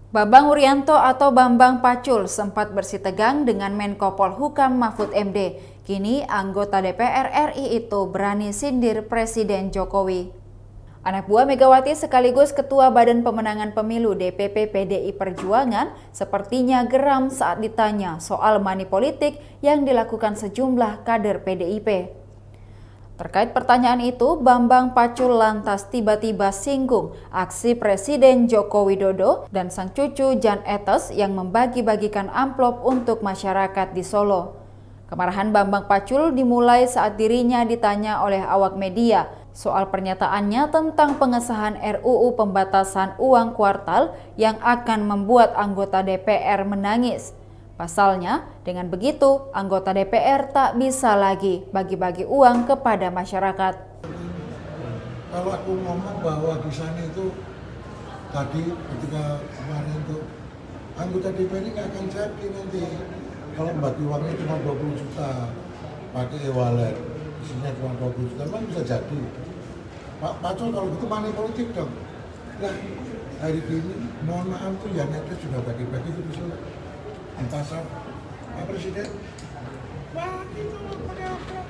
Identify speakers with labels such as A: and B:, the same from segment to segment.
A: Bambang Wuryanto atau Bambang Pacul sempat bersitegang dengan Menko Polhukam Mahfud MD. Kini anggota DPR RI itu berani sindir Presiden Jokowi. Anak buah Megawati sekaligus Ketua Badan Pemenangan Pemilu DPP PDI Perjuangan sepertinya geram saat ditanya soal money politik yang dilakukan sejumlah kader PDIP. Terkait pertanyaan itu, Bambang Pacul lantas tiba-tiba singgung aksi Presiden Joko Widodo dan sang cucu Jan Etes yang membagi-bagikan amplop untuk masyarakat di Solo. Kemarahan Bambang Pacul dimulai saat dirinya ditanya oleh awak media soal pernyataannya tentang pengesahan RUU pembatasan uang kuartal yang akan membuat anggota DPR menangis. Pasalnya, dengan begitu, anggota DPR tak bisa lagi bagi-bagi uang kepada masyarakat.
B: Kalau aku ngomong bahwa di sana itu tadi ketika kemarin itu anggota DPR ini akan jadi nanti kalau bagi uangnya cuma 20 juta pakai e-wallet isinya cuma 20 juta memang bisa jadi. Pak Pacul kalau gitu money politik dong. Nah hari ini mohon maaf tuh yang itu sudah bagi-bagi itu bisa di pasar Pak Presiden. Wah itu pakai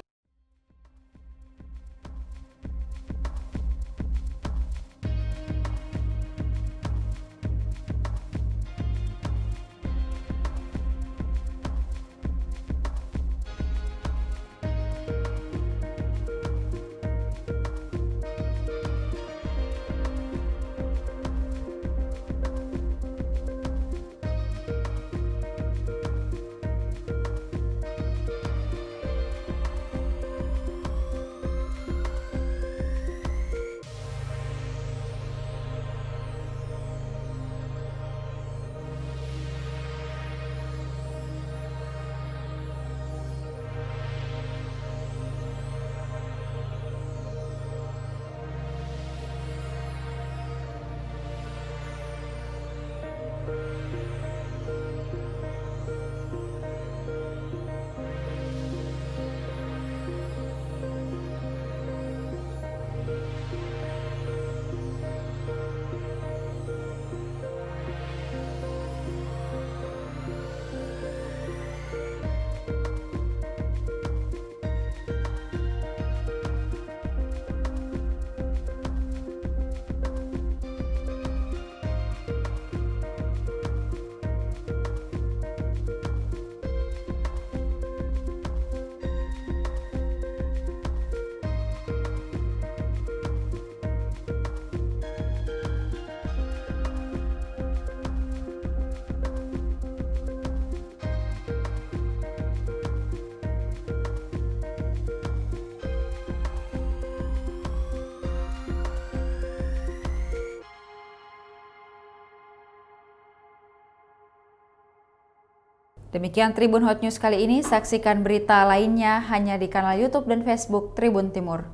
A: Demikian Tribun Hot News kali ini, saksikan berita lainnya hanya di kanal YouTube dan Facebook Tribun Timur.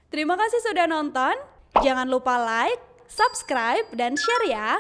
C: Terima kasih sudah nonton, jangan lupa like, subscribe, dan share ya!